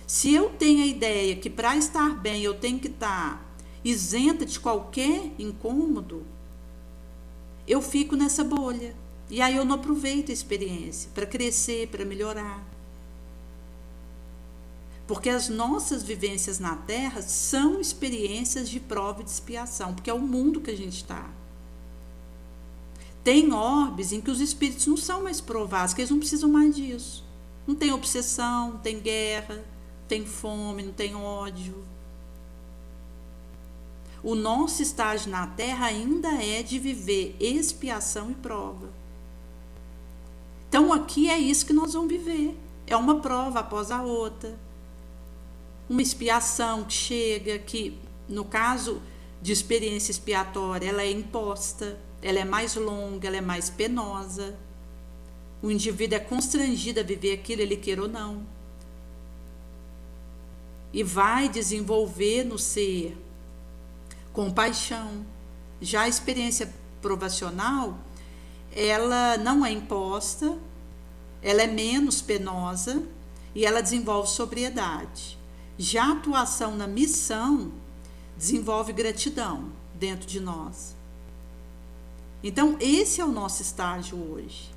Se eu tenho a ideia que para estar bem eu tenho que estar isenta de qualquer incômodo, eu fico nessa bolha. E aí eu não aproveito a experiência para crescer, para melhorar. Porque as nossas vivências na Terra são experiências de prova e de expiação, porque é o mundo que a gente está. Tem orbes em que os espíritos não são mais provados, que eles não precisam mais disso. Não tem obsessão, não tem guerra, não tem fome, não tem ódio. O nosso estágio na Terra ainda é de viver expiação e prova. Então aqui é isso que nós vamos viver. É uma prova após a outra. Uma expiação que chega, que no caso de experiência expiatória, ela é imposta, ela é mais longa, ela é mais penosa. O indivíduo é constrangido a viver aquilo, ele queira ou não. E vai desenvolver no ser compaixão. Já a experiência provacional, ela não é imposta, ela é menos penosa e ela desenvolve sobriedade. Já a atuação na missão desenvolve gratidão dentro de nós. Então, esse é o nosso estágio hoje.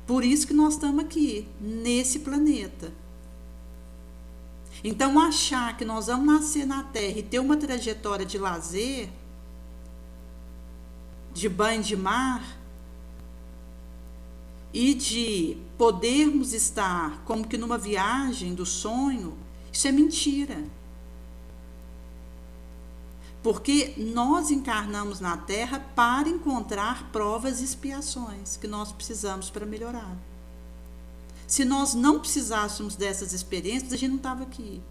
Por isso que nós estamos aqui, nesse planeta. Então, achar que nós vamos nascer na Terra e ter uma trajetória de lazer, de banho de mar, e de podermos estar como que numa viagem do sonho, isso é mentira. Porque nós encarnamos na Terra para encontrar provas e expiações que nós precisamos para melhorar. Se nós não precisássemos dessas experiências, a gente não estava aqui.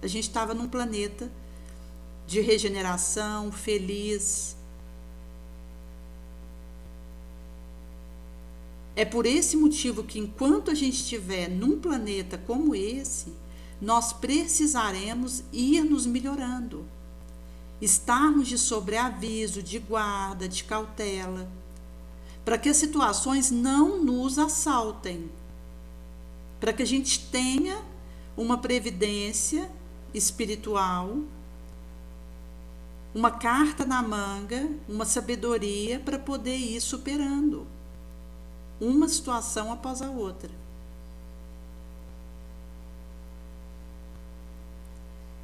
A gente estava num planeta de regeneração, feliz. É por esse motivo que, enquanto a gente estiver num planeta como esse, nós precisaremos ir nos melhorando. Estarmos de sobreaviso, de guarda, de cautela, para que as situações não nos assaltem, para que a gente tenha uma previdência espiritual, uma carta na manga, uma sabedoria para poder ir superando uma situação após a outra.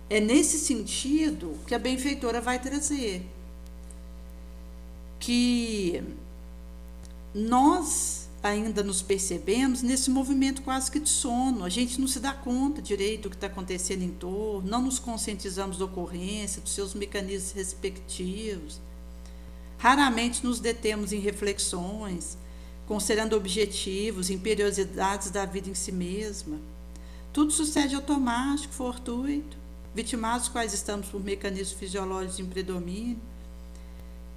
É nesse sentido que a benfeitora vai trazer que nós ainda nos percebemos nesse movimento quase que de sono. A gente não se dá conta direito do que está acontecendo em torno, não nos conscientizamos da ocorrência, dos seus mecanismos respectivos. Raramente nos detemos em reflexões, considerando objetivos, imperiosidades da vida em si mesma. Tudo sucede automático, fortuito, vitimados quais estamos por mecanismos fisiológicos em predomínio,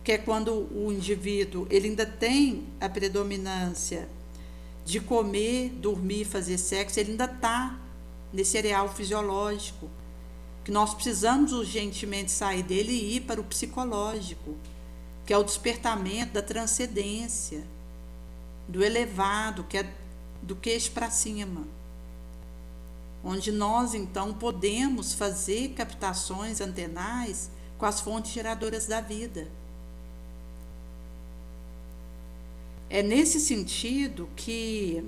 que é quando o indivíduo ele ainda tem a predominância de comer, dormir, fazer sexo, ele ainda está nesse areal fisiológico, que nós precisamos urgentemente sair dele e ir para o psicológico, que é o despertamento da transcendência, do elevado, que é do queixo para cima, onde nós então podemos fazer captações antenais com as fontes geradoras da vida. É nesse sentido que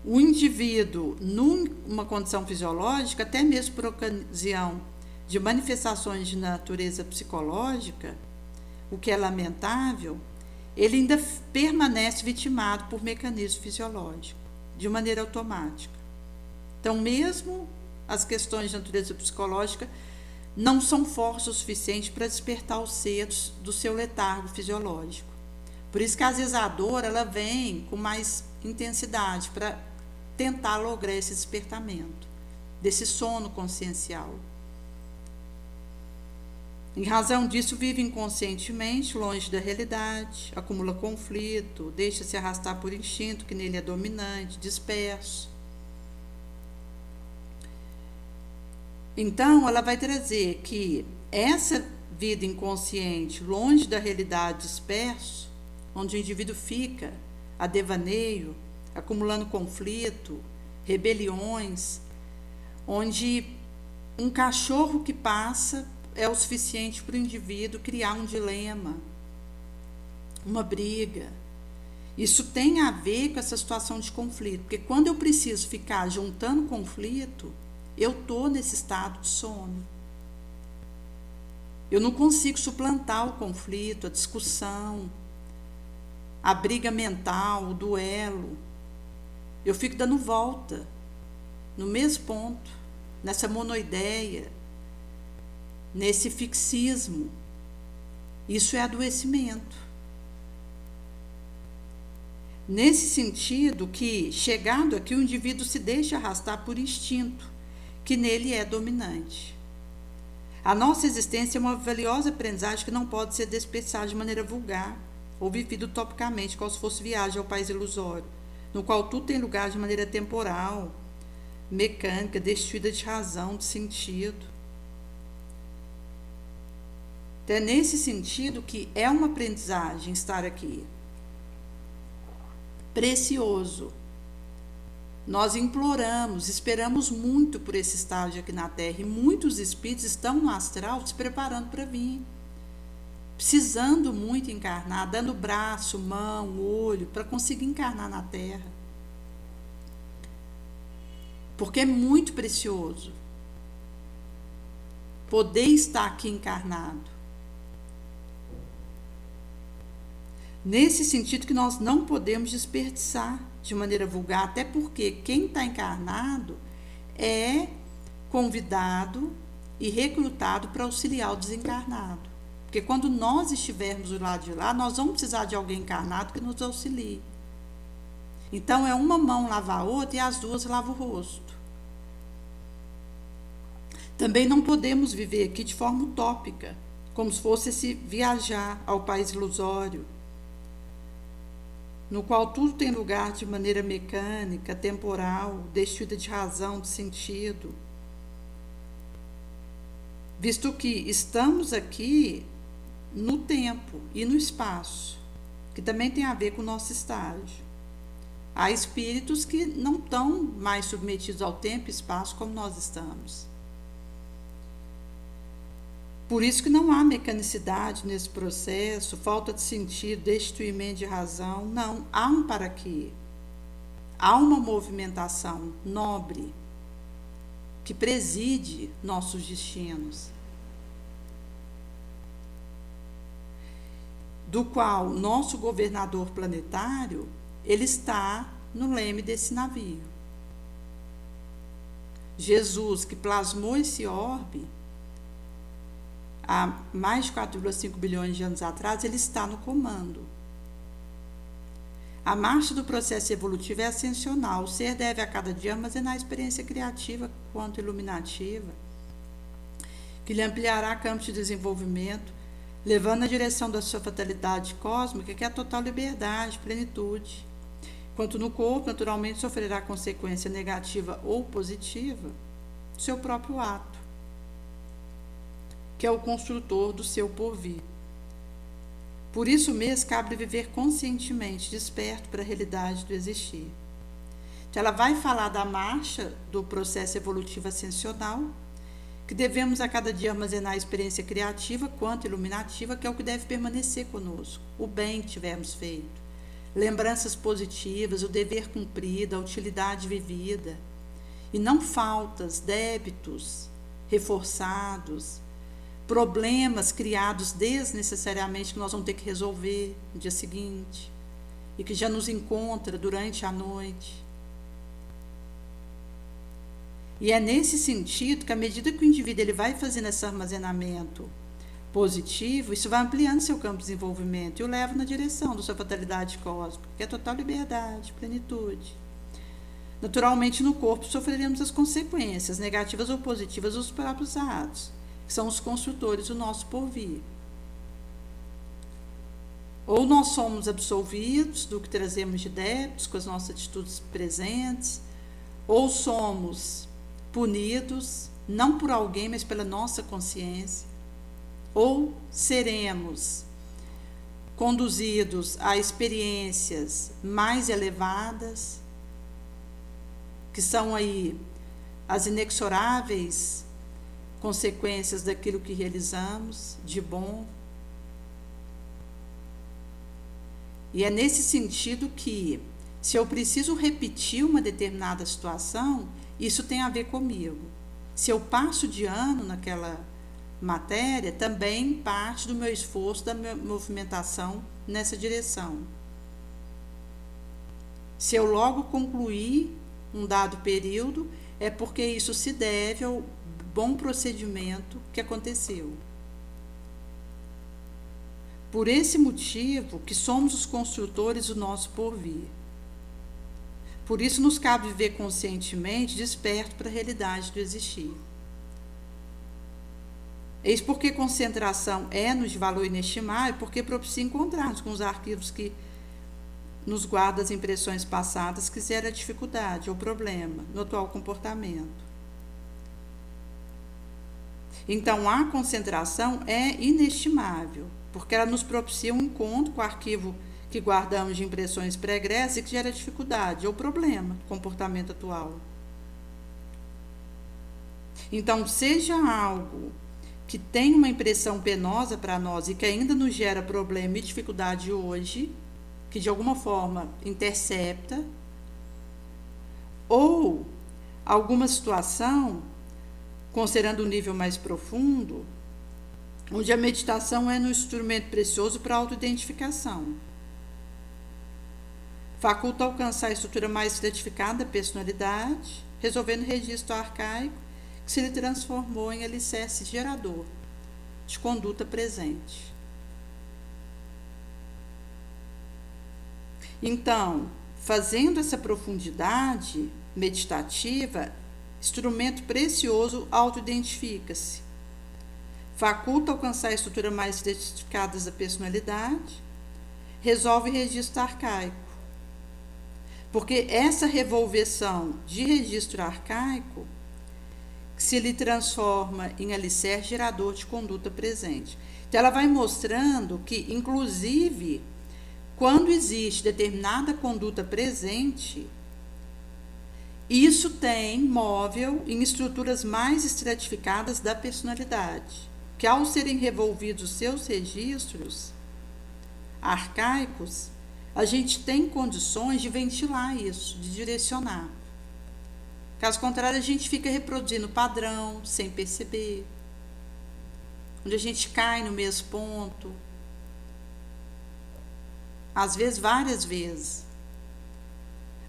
o indivíduo, numa condição fisiológica, até mesmo por ocasião de manifestações de natureza psicológica, o que é lamentável, ele ainda permanece vitimado por mecanismo fisiológico, de maneira automática. Então, mesmo as questões de natureza psicológica não são fortes o suficiente para despertar os ser do seu letargo fisiológico. Por isso que às vezes a dor ela vem com mais intensidade para tentar lograr esse despertamento, desse sono consciencial. Em razão disso, vive inconscientemente, longe da realidade, acumula conflito, deixa-se arrastar por instinto que nele é dominante, disperso. Então, ela vai trazer que essa vida inconsciente, longe da realidade, disperso, onde o indivíduo fica a devaneio, acumulando conflito, rebeliões, onde um cachorro que passa é o suficiente para o indivíduo criar um dilema, uma briga. Isso tem a ver com essa situação de conflito, porque quando eu preciso ficar juntando conflito, eu estou nesse estado de sono. Eu não consigo suplantar o conflito, a discussão, a briga mental, o duelo. Eu fico dando volta no mesmo ponto, nessa monoideia, nesse fixismo. Isso é adoecimento. Nesse sentido que, chegado aqui, o indivíduo se deixa arrastar por instinto, que nele é dominante. A nossa existência é uma valiosa aprendizagem que não pode ser desperdiçada de maneira vulgar ou vivido topicamente, como se fosse viagem ao país ilusório, no qual tudo tem lugar de maneira temporal, mecânica, destituída de razão, de sentido. Então, é nesse sentido que é uma aprendizagem estar aqui. Precioso. Nós imploramos, esperamos muito por esse estágio aqui na Terra, e muitos espíritos estão no astral se preparando para vir. Precisando muito encarnar, dando braço, mão, olho, para conseguir encarnar na Terra. Porque é muito precioso poder estar aqui encarnado. Nesse sentido que nós não podemos desperdiçar de maneira vulgar, até porque quem está encarnado é convidado e recrutado para auxiliar o desencarnado. Porque quando nós estivermos do lado de lá, nós vamos precisar de alguém encarnado que nos auxilie. Então, é uma mão lavar a outra e as duas lavam o rosto. Também não podemos viver aqui de forma utópica, como se fosse esse viajar ao país ilusório, no qual tudo tem lugar de maneira mecânica, temporal, destituída de razão, de sentido. Visto que estamos aqui no tempo e no espaço, que também tem a ver com o nosso estágio. Há espíritos que não estão mais submetidos ao tempo e espaço como nós estamos. Por isso que não há mecanicidade nesse processo, falta de sentido, destituimento de razão. Não, há um para quê. Há uma movimentação nobre que preside nossos destinos, do qual nosso governador planetário, ele está no leme desse navio. Jesus, que plasmou esse orbe, há mais de 4,5 bilhões de anos atrás, ele está no comando. A marcha do processo evolutivo é ascensional. O ser deve a cada dia armazenar a experiência criativa quanto iluminativa, que lhe ampliará campos de desenvolvimento, levando na direção da sua fatalidade cósmica, que é a total liberdade, plenitude. Enquanto no corpo, naturalmente, sofrerá consequência negativa ou positiva do seu próprio ato, que é o construtor do seu porvir. Por isso mesmo, cabe viver conscientemente, desperto para a realidade do existir. Então, ela vai falar da marcha do processo evolutivo ascensional, que devemos a cada dia armazenar a experiência criativa quanto iluminativa, que é o que deve permanecer conosco, o bem que tivermos feito, lembranças positivas, o dever cumprido, a utilidade vivida, e não faltas, débitos reforçados, problemas criados desnecessariamente que nós vamos ter que resolver no dia seguinte e que já nos encontra durante a noite. E é nesse sentido que, à medida que o indivíduo ele vai fazendo esse armazenamento positivo, isso vai ampliando seu campo de desenvolvimento e o leva na direção da sua fatalidade cósmica, que é total liberdade, plenitude. Naturalmente, no corpo sofreremos as consequências, negativas ou positivas, dos próprios atos, que são os construtores do nosso porvir. Ou nós somos absolvidos do que trazemos de débitos com as nossas atitudes presentes, ou somos punidos, não por alguém, mas pela nossa consciência, ou seremos conduzidos a experiências mais elevadas, que são aí as inexoráveis consequências daquilo que realizamos de bom. E é nesse sentido que, se eu preciso repetir uma determinada situação, isso tem a ver comigo. Se eu passo de ano naquela matéria, também parte do meu esforço, da minha movimentação nessa direção. Se eu logo concluir um dado período, é porque isso se deve ao bom procedimento que aconteceu. Por esse motivo que somos os construtores do nosso porvir. Por isso nos cabe viver conscientemente, desperto para a realidade do existir. Eis porque concentração é-nos de valor inestimável, porque propicia encontrarmos com os arquivos que nos guardam as impressões passadas que gera dificuldade ou problema no atual comportamento. Então, a concentração é inestimável, porque ela nos propicia um encontro com o arquivo que guardamos de impressões pregressas e que gera dificuldade ou problema no comportamento atual. Então, seja algo que tem uma impressão penosa para nós e que ainda nos gera problema e dificuldade hoje, que de alguma forma intercepta, ou alguma situação, considerando um nível mais profundo, onde a meditação é um instrumento precioso para a autoidentificação. Faculta alcançar a estrutura mais estratificada da personalidade, resolvendo o registro arcaico que se lhe transformou em alicerce gerador de conduta presente. Então, fazendo essa profundidade meditativa, instrumento precioso autoidentifica-se. Faculta alcançar a estrutura mais estratificada da personalidade, resolve o registro arcaico. Porque essa revolveção de registro arcaico se lhe transforma em alicerce gerador de conduta presente. Então, ela vai mostrando que, inclusive, quando existe determinada conduta presente, isso tem móvel em estruturas mais estratificadas da personalidade, que ao serem revolvidos os seus registros arcaicos, a gente tem condições de ventilar isso, de direcionar. Caso contrário, a gente fica reproduzindo padrão, sem perceber, onde a gente cai no mesmo ponto, às vezes, várias vezes.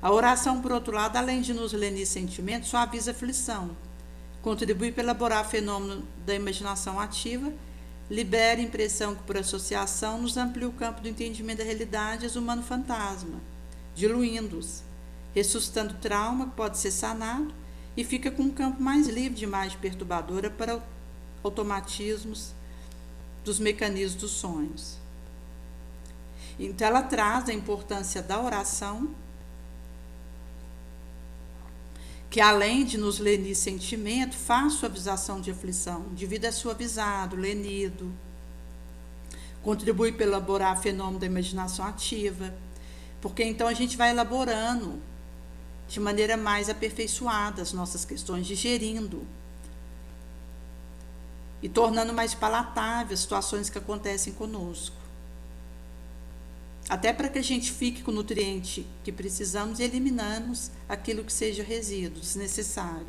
A oração, por outro lado, além de nos lenir sentimentos, suaviza a aflição, contribui para elaborar o fenômeno da imaginação ativa libera a impressão que, por associação, nos amplia o campo do entendimento da realidade e humano fantasma, diluindo-os, ressuscitando o trauma que pode ser sanado e fica com um campo mais livre de imagem perturbadora para automatismos dos mecanismos dos sonhos. Então, ela traz a importância da oração, que além de nos lenir sentimento, faz suavização de aflição. O indivíduo é suavizado, lenido, contribui para elaborar fenômeno da imaginação ativa, porque então a gente vai elaborando de maneira mais aperfeiçoada as nossas questões, digerindo e tornando mais palatáveis as situações que acontecem conosco. Até para que a gente fique com o nutriente que precisamos e eliminamos aquilo que seja resíduo, desnecessário.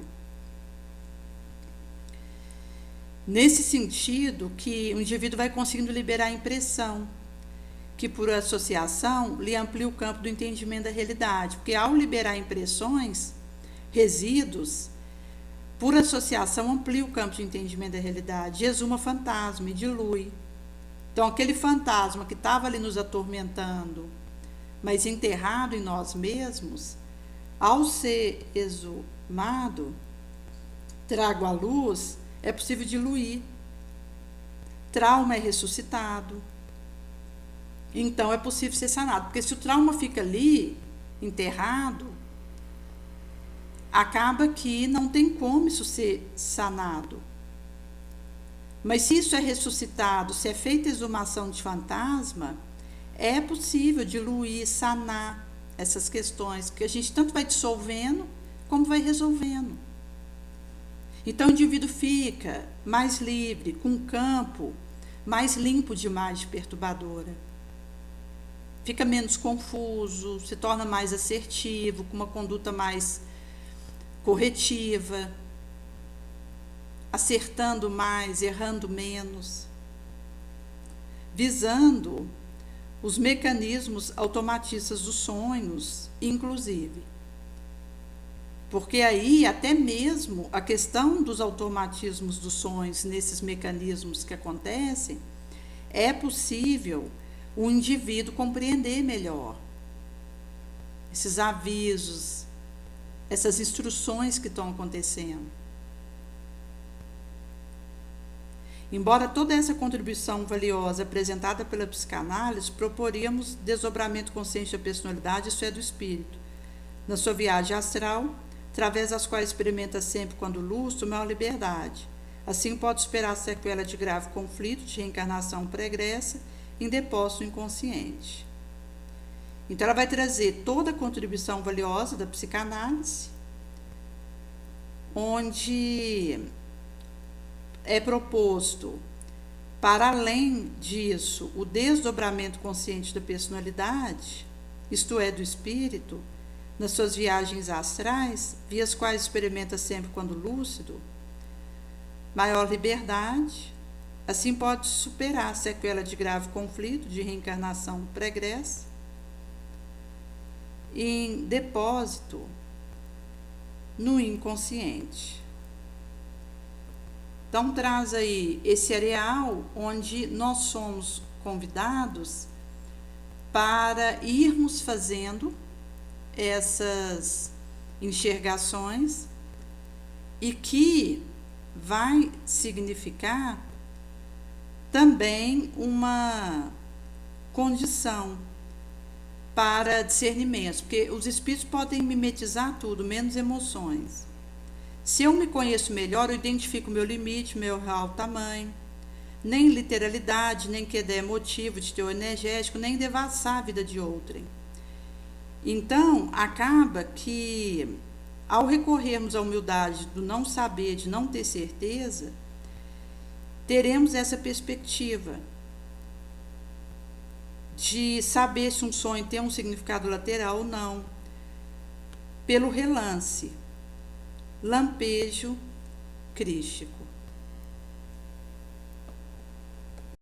Nesse sentido, que o indivíduo vai conseguindo liberar a impressão, que por associação lhe amplia o campo do entendimento da realidade, porque ao liberar impressões, resíduos, por associação amplia o campo de entendimento da realidade, exuma fantasma e dilui. Então, aquele fantasma que estava ali nos atormentando, mas enterrado em nós mesmos, ao ser exumado, trago à luz, é possível diluir. Trauma é ressuscitado. Então, é possível ser sanado. Porque se o trauma fica ali, enterrado, acaba que não tem como isso ser sanado. Mas se isso é ressuscitado, se é feita exumação de fantasma, é possível diluir, sanar essas questões, porque a gente tanto vai dissolvendo, como vai resolvendo. Então o indivíduo fica mais livre, com um campo mais limpo de imagem perturbadora. Fica menos confuso, se torna mais assertivo, com uma conduta mais corretiva, acertando mais, errando menos, visando os mecanismos automatistas dos sonhos, inclusive. Porque aí, até mesmo a questão dos automatismos dos sonhos, nesses mecanismos que acontecem, é possível o indivíduo compreender melhor esses avisos, essas instruções que estão acontecendo. Embora toda essa contribuição valiosa apresentada pela psicanálise, proporíamos desdobramento consciente da personalidade, isso é do espírito, na sua viagem astral, através das quais experimenta sempre, quando lúcido, maior liberdade. Assim pode superar a sequela de grave conflito, de reencarnação pregressa, em depósito inconsciente. Então ela vai trazer toda a contribuição valiosa da psicanálise, onde é proposto, para além disso, o desdobramento consciente da personalidade, isto é, do espírito, nas suas viagens astrais, via as quais experimenta sempre quando lúcido, maior liberdade, assim pode superar a sequela de grave conflito, de reencarnação pregressa, em depósito no inconsciente. Então, traz aí esse areal onde nós somos convidados para irmos fazendo essas enxergações e que vai significar também uma condição para discernimento, porque os espíritos podem mimetizar tudo, menos emoções. Se eu me conheço melhor, eu identifico meu limite, meu real tamanho, nem literalidade, nem que é motivo de teor energético, nem devassar a vida de outrem. Então, acaba que, ao recorrermos à humildade do não saber, de não ter certeza, teremos essa perspectiva de saber se um sonho tem um significado lateral ou não, pelo relance, lampejo crístico.